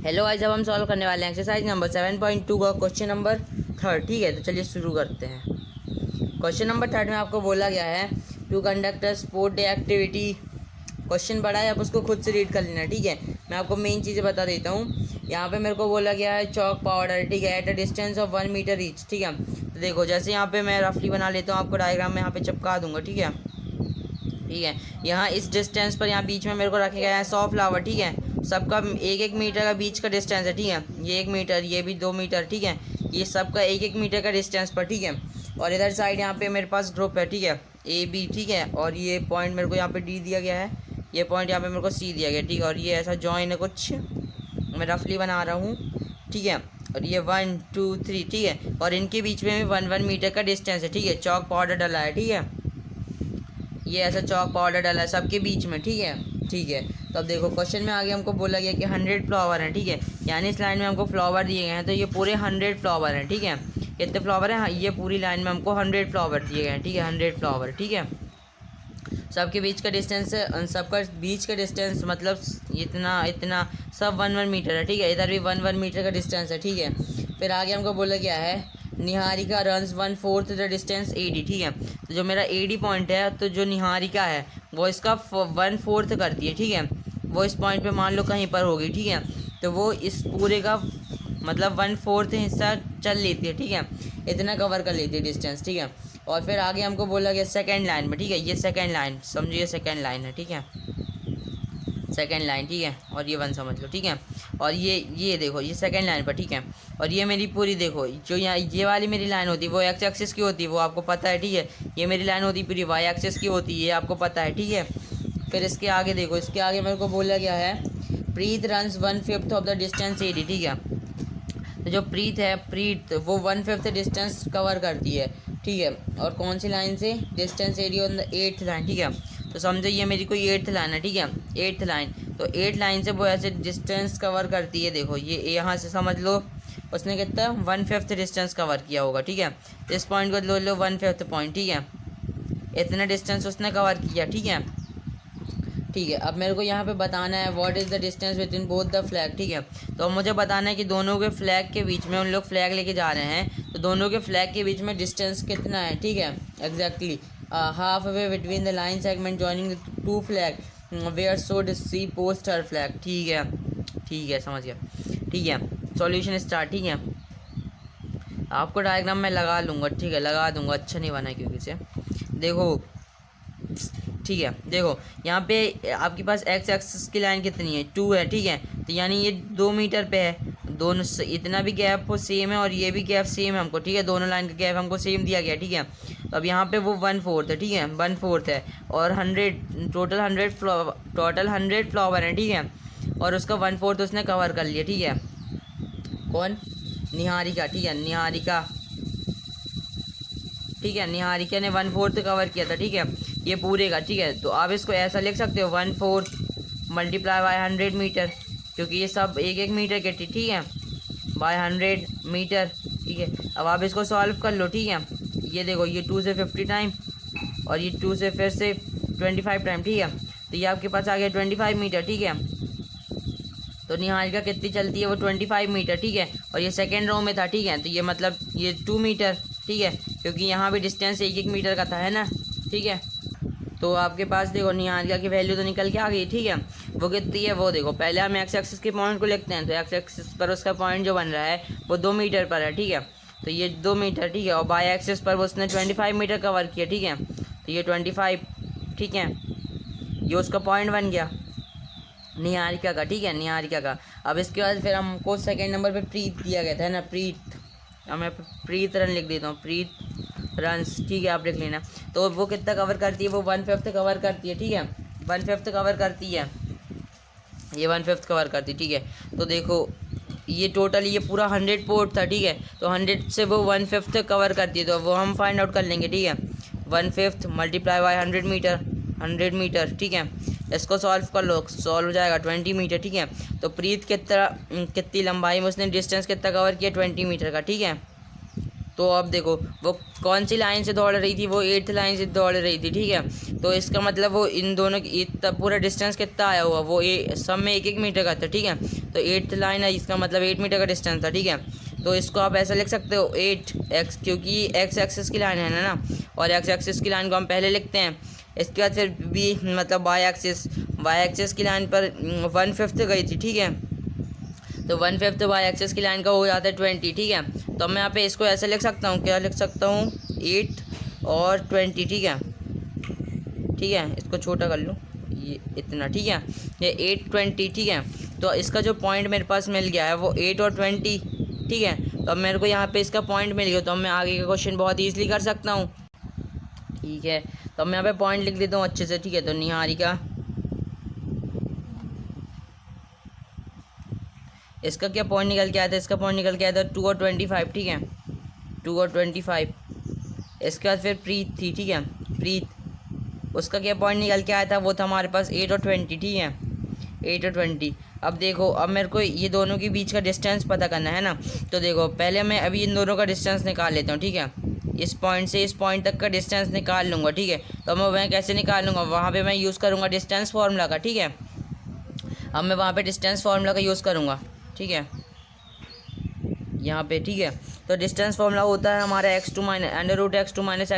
Hello guys, अब हम solve करने वाले हैं एक्सरसाइज नंबर 7.2 का क्वेश्चन नंबर 3। ठीक है, तो चलिए शुरू करते हैं। क्वेश्चन नंबर 3 में आपको बोला गया है to conduct a sport day activity. Question बड़ा है, आप उसको खुद से रीड कर लेना। ठीक है, मैं आपको मेन चीज़ें बता देता हूँ। यहाँ पे मेरे को बोला गया है चॉक पाउडर, ठीक है, at a distance of 1 metre each. ठीक है, तो देखो जैसे यहाँ पे मैं रफली बना लेता हूँ, आपको डायग्राम में यहाँ पे चिपका दूंगा। ठीक है, यहाँ इस डिस्टेंस पर यहाँ बीच में मेरे को रखे गए हैं 100 फ्लावर। ठीक है, सबका 1-1 मीटर का बीच का डिस्टेंस है। ठीक है, ये 1 मीटर, ये भी 2 मीटर। ठीक है, ये सबका 1-1 मीटर का डिस्टेंस पर। ठीक है, और इधर साइड यहाँ पे मेरे पास ग्रुप है। ठीक है, ए बी। ठीक है, और ये पॉइंट मेरे को यहाँ पे डी दिया गया है, ये पॉइंट यहाँ पे मेरे को सी दिया गया है। ठीक है, और ये ऐसा जॉइन है कुछ, मैं रफली बना रहा हूँ। ठीक है, और ये 1 2 3। ठीक है, और इनके बीच में भी 1-1 मीटर का डिस्टेंस है। ठीक है, चॉक पाउडर डला है। ठीक है, ये ऐसा चॉक पाउडर डाला है सबके बीच में। ठीक है, ठीक है, तो अब देखो क्वेश्चन में आगे हमको बोला गया कि 100 फ्लावर हैं। ठीक है, यानी इस लाइन में हमको फ्लावर दिए गए हैं, तो ये पूरे 100 फ्लावर हैं। ठीक है, कितने फ्लावर हैं? हाँ, ये पूरी लाइन में हमको 100 फ्लावर दिए गए हैं। ठीक है, 100 फ्लावर। ठीक है, सबके बीच का डिस्टेंस, सबका बीच का डिस्टेंस मतलब इतना इतना सब 1-1 मीटर है। ठीक है, इधर भी 1-1 मीटर का डिस्टेंस है। ठीक है, फिर आगे हमको बोला गया है Niharika runs 1/4 the distance AD। ठीक है, तो जो मेरा AD पॉइंट है, तो जो निहारिका है वो इसका 1/4 करती है। ठीक है, वो इस पॉइंट पे मान लो कहीं पर होगी। ठीक है, तो वो इस पूरे का मतलब 1/4 हिस्सा चल लेती है। ठीक है, इतना कवर कर लेती है डिस्टेंस। ठीक है, और फिर आगे हमको बोला गया सेकेंड लाइन में। ठीक है, ये सेकेंड लाइन समझिए, सेकेंड लाइन है। ठीक है, सेकेंड लाइन। ठीक है, और ये 1 समझ लो। ठीक है, और ये देखो ये सेकेंड लाइन पर। ठीक है, और ये मेरी पूरी देखो, जो यहाँ ये वाली मेरी लाइन होती है वो एक्स एक्सिस की होती है, वो आपको पता है। ठीक है, ये मेरी लाइन होती है पूरी वाई एक्सिस की होती है, ये आपको पता है। ठीक है, फिर इसके आगे देखो, इसके आगे मेरे को बोला गया है Preet runs 1/5 of the distance AD। ठीक है, तो जो प्रीत है, प्रीत वो 1/5 डिस्टेंस कवर करती है। ठीक है, और कौन सी लाइन से? Distance AD on the 8th line. ठीक है, तो समझो ये मेरी कोई 8th लाइन है। ठीक है, 8th लाइन, तो 8 लाइन से वो ऐसे डिस्टेंस कवर करती है। देखो ये यहाँ से समझ लो उसने कितना 1/5 डिस्टेंस कवर किया होगा। ठीक है, तो इस पॉइंट को लो 1/5 पॉइंट। ठीक है, इतना डिस्टेंस उसने कवर किया। ठीक है, ठीक है, अब मेरे को यहाँ पे बताना है what is the distance between both the flag. ठीक है, तो अब मुझे बताना है कि दोनों के फ्लैग के बीच में, उन लोग फ्लैग लेके जा रहे हैं, तो दोनों के फ्लैग के बीच में डिस्टेंस कितना है। ठीक है, exactly half way between the line segment joining the 2 flag where should she post her flag. ठीक है, ठीक है, समझ गया। ठीक है, सॉल्यूशन स्टार्ट। ठीक है, आपको डायग्राम में लगा लूँगा। ठीक है, लगा दूंगा, अच्छा नहीं बना क्योंकि से देखो। ठीक है, देखो यहाँ पे आपके पास एक्स एक्सिस की लाइन कितनी है? 2 है। ठीक है, तो यानी ये 2 मीटर पे है, दोनों इतना भी गैप सेम है और ये भी गैप सेम है हमको। ठीक है, दोनों लाइन का गैप हमको सेम दिया गया। ठीक है, तो अब यहाँ पे वो 1/4 है। ठीक है, 1/4 है, और 100 टोटल 100 फ्लावर है। ठीक है, और उसका 1/4 उसने कवर कर लिया। ठीक है, कौन? निहारिका। ठीक है, निहारिका। ठीक है, निहारिका ने 1/4 कवर किया था। ठीक है, ये पूरे का। ठीक है, तो आप इसको ऐसा लिख सकते हो 1/4 मल्टीप्लाई बाय 100 मीटर, क्योंकि ये सब 1-1 मीटर के। ठीक है, बाय 100 मीटर। ठीक है, अब आप इसको सॉल्व कर लो। ठीक है, ये देखो ये 2 से 50 टाइम, और ये 2 से फिर से 25 टाइम। ठीक है, तो ये आपके पास आ गया 25 मीटर। ठीक है, तो निहारिका कितनी चलती है? वो 25 मीटर। ठीक है, और ये सेकेंड रो में था। ठीक है, तो ये मतलब ये 2 मीटर। ठीक है, क्योंकि यहाँ भी डिस्टेंस 1-1 मीटर का था, है ना। ठीक है, तो आपके पास देखो निहारिका की वैल्यू तो निकल के आ गई। ठीक है, वो कितनी है वो देखो। पहले हम एक्स एक्सिस के पॉइंट को लिखते हैं, तो एक्स एक्सिस पर उसका पॉइंट जो बन रहा है वो 2 मीटर पर है। ठीक है, तो ये 2 मीटर। ठीक है, और बाई एक्सिस पर वो उसने 25 मीटर कवर किया। ठीक है, तो ये 25। ठीक है, ये उसका पॉइंट बन गया निहारिका का। ठीक है, निहारिका का। अब इसके बाद फिर हमको सेकेंड नंबर पे प्रीत दिया गया था, है ना। प्रीत, अब मैं प्रीत रन लिख देता हूँ, प्रीत रन्स। ठीक है, आप लिख लेना। तो वो कितना कवर करती है? वो 1/5 कवर करती है। ठीक है, 1/5 कवर करती है, ये 1/5 कवर करती है। ठीक है, तो देखो ये टोटल ये पूरा 100 पोर्ट था। ठीक है, तो 100 से वो 1/5 कवर करती है, तो वो हम फाइंड आउट कर लेंगे। ठीक है, 1/5 मल्टीप्लाई बाय 100 मीटर, 100 मीटर। ठीक है, इसको सॉल्व कर लो, सॉल्व हो जाएगा 20 मीटर। ठीक है, तो प्रीत कितनी लंबाई में उसने डिस्टेंस कितना कवर किया? 20 मीटर का। ठीक है, तो अब देखो वो कौन सी लाइन से दौड़ रही थी, वो 8th लाइन से दौड़ रही थी, ठीक है। तो इसका मतलब वो इन दोनों की इतना पूरा डिस्टेंस कितना आया हुआ, वो सब में 1-1 मीटर का था, ठीक है। तो 8th लाइन है, इसका मतलब 8 मीटर का डिस्टेंस था, ठीक है। तो इसको आप ऐसा लिख सकते हो 8x, क्योंकि एक्स एक्सिस की लाइन है ना, और एक्स एक्सिस की लाइन को हम पहले लिखते हैं। इसके बाद फिर बी मतलब वाई एक्सिस की लाइन पर 1/5 गई थी, ठीक है। तो 1/5 वाई एक्सिस की लाइन का हो जाता है 20, ठीक है। तो मैं यहाँ पे इसको ऐसे लिख सकता हूँ, क्या लिख सकता हूँ, 8 और 20, ठीक है। ठीक है, इसको छोटा कर लूँ, ये इतना, ठीक है। ये 8-20, ठीक है। तो इसका जो पॉइंट मेरे पास मिल गया है वो 8 और 20, ठीक है। तो अब मेरे को यहाँ पे इसका पॉइंट मिल गया, तो अब मैं आगे का क्वेश्चन बहुत ईजिली कर सकता हूँ, ठीक है। तो अब मैं यहाँ पे पॉइंट लिख देता हूँ अच्छे से, ठीक है। तो निहारिका, इसका क्या पॉइंट निकल के आया था, इसका पॉइंट निकल के आया था 2 और 25, ठीक है, 2 और 25। इसके बाद फिर प्रीत थी, ठीक है, प्रीत, उसका क्या पॉइंट निकल के आया था, वो था हमारे पास 8 और 20, ठीक है, 8 और 20। अब देखो, अब मेरे को ये दोनों के बीच का डिस्टेंस पता करना है ना। तो देखो पहले मैं अभी इन दोनों का डिस्टेंस निकाल लेता हूँ, ठीक है। इस पॉइंट से इस पॉइंट तक का डिस्टेंस निकाल लूँगा, ठीक है। तो मैं वह कैसे निकाल लूँगा, वहाँ पे मैं यूज़ करूँगा डिस्टेंस फार्मूला का, ठीक है। अब मैं वहाँ पे डिस्टेंस फार्मूला का यूज़ करूँगा, ठीक है, यहाँ पे, ठीक है। तो डिस्टेंस फार्मूला होता है हमारा x2 -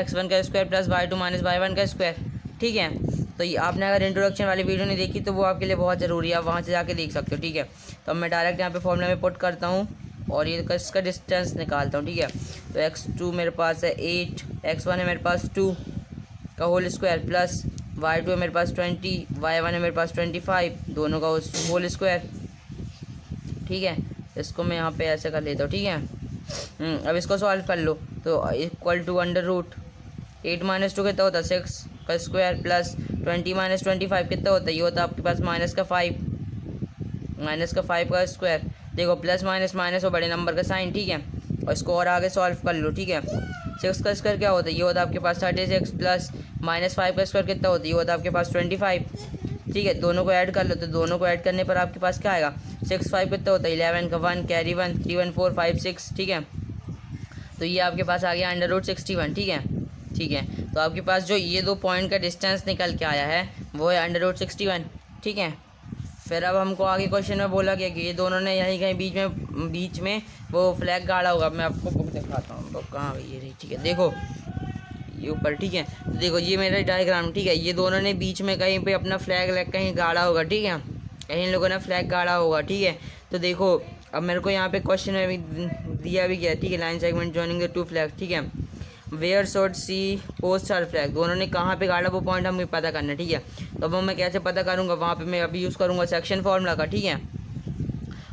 x1 का स्क्वायर प्लस y2 - y1 का स्क्वायर, ठीक है। तो ये आपने अगर इंट्रोडक्शन वाली वीडियो नहीं देखी तो वो आपके लिए बहुत ज़रूरी है, आप वहाँ से जाके देख सकते हो, ठीक है। तो अब मैं डायरेक्ट यहाँ पे फॉर्मूला में पुट करता हूँ और ये इसका डिस्टेंस निकालता हूँ, ठीक है। तो x2 मेरे पास है 8, x1 है मेरे पास 2 का होल स्क्वायर प्लस y2 है मेरे पास 20, y1 है मेरे पास 25, दोनों का होल स्क्वायर, ठीक है। इसको मैं यहाँ पे ऐसे कर लेता हूँ, ठीक है। अब इसको सॉल्व कर लो, तो इक्वल टू √8 - 2 कितना होता है, 6 का स्क्वायर प्लस 20 - 25 कितना होता है, ये होता है आपके पास -5 का स्क्वायर। देखो प्लस माइनस माइनस और बड़े नंबर का साइन, ठीक है। और इसको और आगे सॉल्व कर लो, ठीक है। 6 का स्क्वायर क्या होता है, ये होता है आपके पास 36 प्लस -5 का स्क्वायर कितना होता है, ये होता है आपके पास 25, ठीक है। दोनों को ऐड कर लो, तो दोनों को ऐड करने पर आपके पास क्या आएगा, 6 5 कितना होता है, 11 का 1 कैरी 1 3 1 4 5 6, ठीक है। तो ये आपके पास आ गया √61, ठीक है, ठीक है। तो आपके पास जो ये दो पॉइंट का डिस्टेंस निकल के आया है वो है √61, ठीक है। फिर अब हमको आगे क्वेश्चन में बोला गया कि ये दोनों ने यहीं कहीं बीच में वो फ्लैग गाड़ा होगा। मैं आपको बुक दिखाता हूँ, बुक कहाँ गई, ये रही, ठीक है। देखो ये ऊपर, ठीक है। देखो ये मेरा डायग्राम, ठीक है। ये दोनों ने बीच में कहीं पे अपना फ्लैग कहीं गाड़ा होगा, ठीक है, कहीं इन लोगों ने फ्लैग गाड़ा होगा, ठीक है। तो देखो अब मेरे को यहाँ पे क्वेश्चन में भी दिया भी गया, ठीक है, line segment joining the 2 flag, ठीक है। Where should she post her flag, दोनों ने कहाँ पे गाड़ा वो पॉइंट हमें पता करना है, ठीक है। तो अब मैं कैसे पता करूँगा, वहाँ पे मैं अभी यूज़ करूँगा सेक्शन फार्मूला का, ठीक है।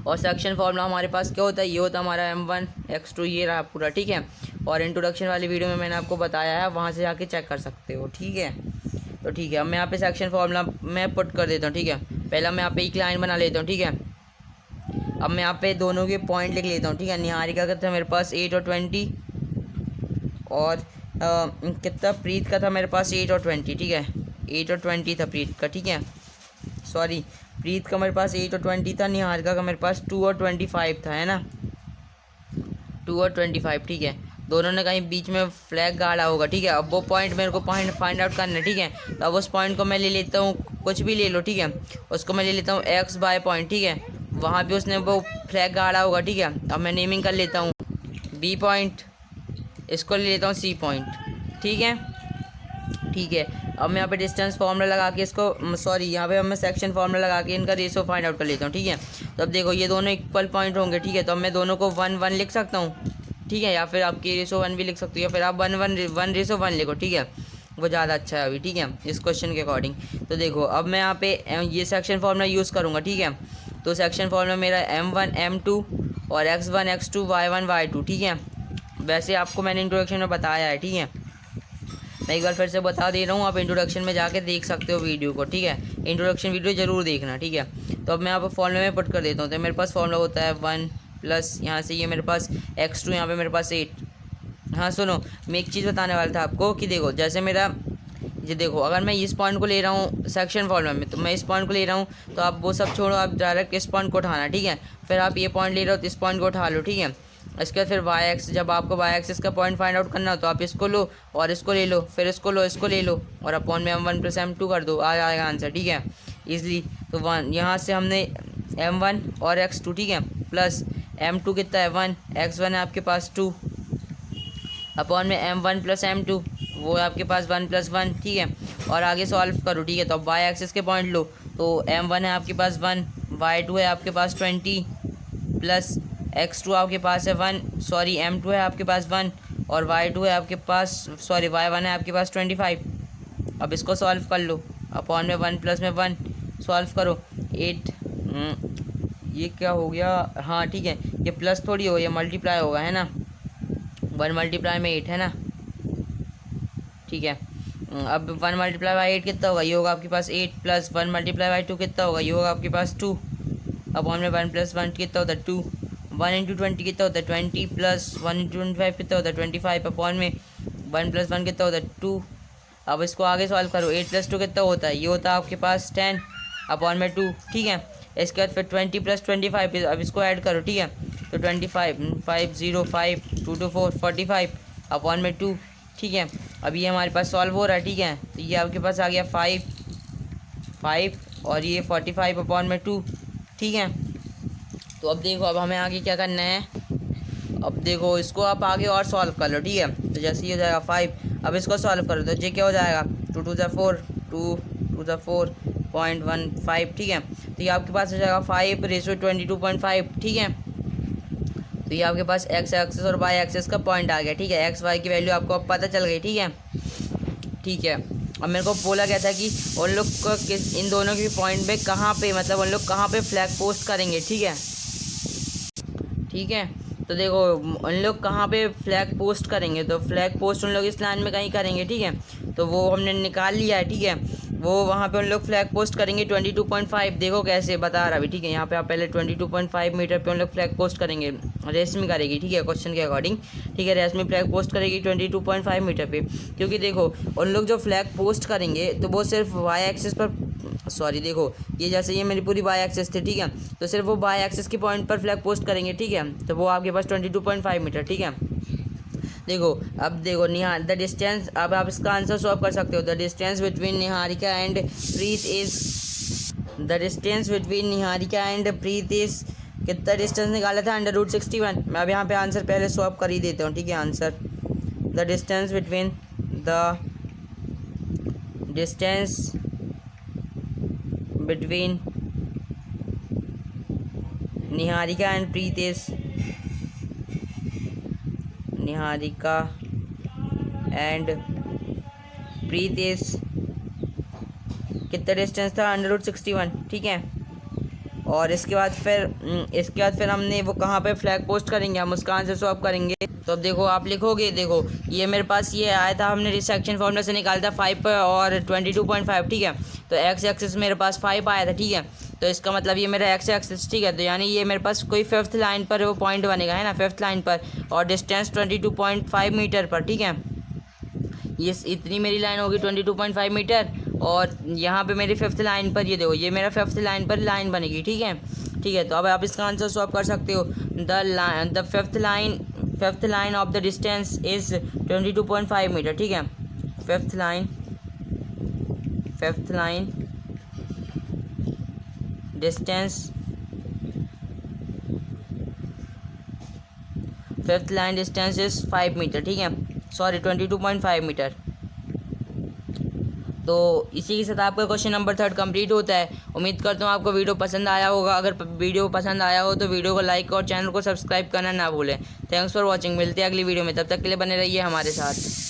और सेक्शन फार्मूला हमारे पास क्या होता है, ये होता है हमारा m1 x2, ये रहा पूरा, ठीक है। और इंट्रोडक्शन वाली वीडियो में मैंने आपको बताया है, वहाँ से जाके चेक कर सकते हो, ठीक है। तो ठीक है, अब मैं यहाँ पे सेक्शन फार्मूला मैं पुट कर देता हूँ, ठीक है। पहला मैं यहाँ पे एक लाइन बना लेता हूँ, ठीक है। अब मैं यहाँ पे दोनों के पॉइंट लिख लेता हूँ, ठीक है। निहारिका का था मेरे पास 8 और 20, और कितना प्रीत का था मेरे पास 8 और 20, ठीक है, 8 और 20 था प्रीत का, ठीक है। सॉरी, प्रीत का मेरे पास 8 और 20 था, निहारिका का मेरे पास 2 और 25 था, है ना, 2 और 25, ठीक है। दोनों ने कहीं बीच में फ्लैग गाड़ा होगा, ठीक है। अब वो पॉइंट मेरे को पॉइंट फाइंड आउट करना है, ठीक है। तो अब उस पॉइंट को मैं ले लेता हूँ, कुछ भी ले लो, ठीक है। उसको मैं ले लेता हूँ एक्स बाय पॉइंट, ठीक है। वहाँ पे उसने वो फ्लैग गाड़ा होगा, ठीक है। अब मैं नेमिंग कर लेता हूँ बी पॉइंट, इसको ले लेता हूँ सी पॉइंट, ठीक है, ठीक है। अब मैं यहाँ पे डिस्टेंस फार्मूला लगा के इसको, सॉरी, यहाँ पे अब मैं सेक्शन फार्मूला लगा के इनका रेशो फाइंड आउट कर लेता हूँ, ठीक है। तो अब देखो ये दोनों इक्वल पॉइंट होंगे, ठीक है। तो अब मैं दोनों को 1 1 लिख सकता हूँ, ठीक है, या फिर आपकी रेशो 1 भी लिख सकते हो, या फिर आप 1 1 रेशो 1 लिखो, ठीक है, वो ज़्यादा अच्छा है अभी, ठीक है, इस क्वेश्चन के अकॉर्डिंग। तो देखो अब मैं यहाँ पे ये सेक्शन फार्मूला यूज़ करूँगा, ठीक है। तो सेक्शन फार्मूला मेरा m1 m2 और x1 x2 y1 y2, ठीक है। वैसे आपको मैंने इंट्रोडक्शन में बताया है, ठीक है। मैं एक बार फिर से बता दे रहा हूँ, आप इंट्रोडक्शन में जाके देख सकते हो वीडियो को, ठीक है। इंट्रोडक्शन वीडियो ज़रूर देखना, ठीक है। तो अब मैं यहाँ पर फॉर्मूला में पुट कर देता हूँ। तो मेरे पास फॉर्मूला होता है 1 प्लस यहाँ से ये मेरे पास x2, यहाँ पे मेरे पास 8। हाँ सुनो, मैं एक चीज़ बताने वाला था आपको कि देखो जैसे मेरा ये देखो, अगर मैं इस पॉइंट को ले रहा हूँ सेक्शन फार्मूला में, तो मैं इस पॉइंट को ले रहा हूँ, तो आप वो सब छोड़ो, आप डायरेक्ट इस पॉइंट को उठाना, ठीक है। फिर आप ये पॉइंट ले रहे हो तो इस पॉइंट को उठा लो, ठीक है। इसके बाद फिर वाई एक्स, जब आपको वाई एक्सिस का पॉइंट फाइंड आउट करना हो तो आप इसको लो और इसको ले लो, फिर इसको लो, इसको ले लो और अपॉन में m1 प्लस m2 कर दो, आ जाएगा आंसर। ठीक है, ईजिली। तो वन यहाँ से हमने m1 और x2, ठीक है, प्लस m2 कितना है 1, x1 है आपके पास 2, अपॉन में m1 प्लस m2 वो है आपके पास 1 प्लस 1। ठीक है, और आगे सॉल्व करो। ठीक है, तो अब वाई एक्सिस के पॉइंट लो, तो m1 है आपके पास 1, y2 है आपके पास 20 प्लस x2 आपके पास है 1, सॉरी m2 है आपके पास 1 और y2 है आपके पास, सॉरी y1 है आपके पास 25। अब इसको सॉल्व कर लो, अपॉन में 1 प्लस में 1 सॉल्व करो 8। ये क्या हो गया, हाँ ठीक है, ये प्लस थोड़ी हो, ये मल्टीप्लाई होगा, है ना, 1 मल्टीप्लाई में 8 है ना। ठीक है, अब 1 मल्टीप्लाई बाई 8 कितना होगा, ये होगा आपके पास 8 प्लस 1 मल्टीप्लाई बाई 2 कितना होगा, ये होगा आपके पास 2, अपॉन में 1 प्लस 1 कितना होता है 2, 1 इंटू 20 कितना होता है 20 प्लस 1 इंटू 25 कितना होता है 25, अपॉन में 1 प्लस 1 कितना होता है 2। अब इसको आगे सॉल्व करो, 8 प्लस 2 कितना होता है, ये होता है आपके पास 10 अपॉन में 2। ठीक है, इसके बाद फिर 20 प्लस 25, अब इसको ऐड करो। ठीक है, तो 25 5 0 5 2 2 4 45 अपॉन में 2। ठीक है, अब ये हमारे पास सॉल्व हो रहा है। ठीक है, तो ये आपके पास आ गया 5 और ये 45 अपॉन में 2। ठीक है, तो अब देखो, अब हमें आगे क्या करना है, अब देखो इसको आप आगे और सॉल्व कर लो। ठीक है, तो जैसे ही हो जाएगा 5, अब इसको सॉल्व करो तो ये क्या हो जाएगा 2 2 4 2 2 4.15। ठीक है, तो ये आपके पास हो जाएगा 5:22.5। ठीक है, तो ये आपके पास एक्स एक्सेस और वाई एक्सेस का पॉइंट आ गया। ठीक है, एक्स वाई की वैल्यू आपको अब पता चल गई। ठीक है, ठीक है, अब मेरे को बोला गया था कि उन लोग को इन दोनों के पॉइंट पे कहाँ पे, मतलब उन लोग कहाँ पे फ्लैग पोस्ट करेंगे। ठीक है, ठीक है, तो देखो उन लोग कहाँ पे फ्लैग पोस्ट करेंगे, तो फ्लैग पोस्ट उन लोग इस लाइन में कहीं करेंगे। ठीक है, तो वो हमने निकाल लिया है। ठीक है, वो वहाँ पे उन लोग फ्लैग पोस्ट करेंगे 22.5। देखो कैसे बता रहा अभी। ठीक है, यहाँ पे आप पहले 22.5 मीटर पे उन लोग फ्लैग पोस्ट करेंगे, रेशमी करेगी। ठीक है, क्वेश्चन के अकॉर्डिंग। ठीक है, रेशमी फ्लैग पोस्ट करेगी 22.5 मीटर पे, क्योंकि देखो उन लोग जो फ्लैग पोस्ट करेंगे तो वो सिर्फ वाई एक्सिस पर, सॉरी देखो ये जैसे ये मेरी पूरी वाई एक्सिस थी। ठीक है, तो सिर्फ वो वाई एक्सिस के पॉइंट पर फ्लैग पोस्ट करेंगे। ठीक है, तो वो आपके पास 22.5 मीटर। ठीक है, देखो अब देखो द डिस्टेंस, अब आप इसका आंसर सॉल्व कर सकते हो। The distance between Niharika and Preet is, the distance between Niharika and Preet is, कितना डिस्टेंस निकाला था √61। मैं अब यहाँ पे आंसर पहले सॉल्व कर ही देता हूँ। ठीक है, answer the distance between Niharika and Preet is, Niharika and Preet is कितना डिस्टेंस था √61। ठीक है, और इसके बाद फिर हमने वो कहाँ पे फ्लैग पोस्ट करेंगे, हम उसका आंसर सॉल्व करेंगे। तो अब देखो आप लिखोगे, देखो ये मेरे पास ये आया था, हमने रिसेक्शन फॉर्मूला से निकाला था 5 और 22.5। ठीक है, तो एक्स एक्सिस मेरे पास 5 आया था। ठीक है, तो इसका मतलब ये मेरा एक्स एक्सिस। ठीक है, तो यानी ये मेरे पास कोई 5th लाइन पर वो पॉइंट बनेगा, है ना, 5th लाइन पर, और डिस्टेंस 22.5 मीटर पर। ठीक है, ये इतनी मेरी लाइन होगी 22.5 मीटर, और यहाँ पे मेरी 5th लाइन पर ये देखो ये मेरा 5th लाइन पर लाइन बनेगी। ठीक है, ठीक है, तो अब आप इसका आंसर सॉल्व कर सकते हो। The 5th line of the distance is 22.5 metre. ठीक है, 5th line distance, 5th line distance is 5 metre. ठीक है, सॉरी 22.5 मीटर। तो इसी के साथ आपका क्वेश्चन नंबर 3 कंप्लीट होता है। उम्मीद करता हूँ आपको वीडियो पसंद आया होगा। अगर वीडियो पसंद आया हो तो वीडियो को लाइक और चैनल को सब्सक्राइब करना ना भूलें। Thanks for watching. मिलते हैं अगली वीडियो में, तब तक के लिए बने रहिए हमारे साथ।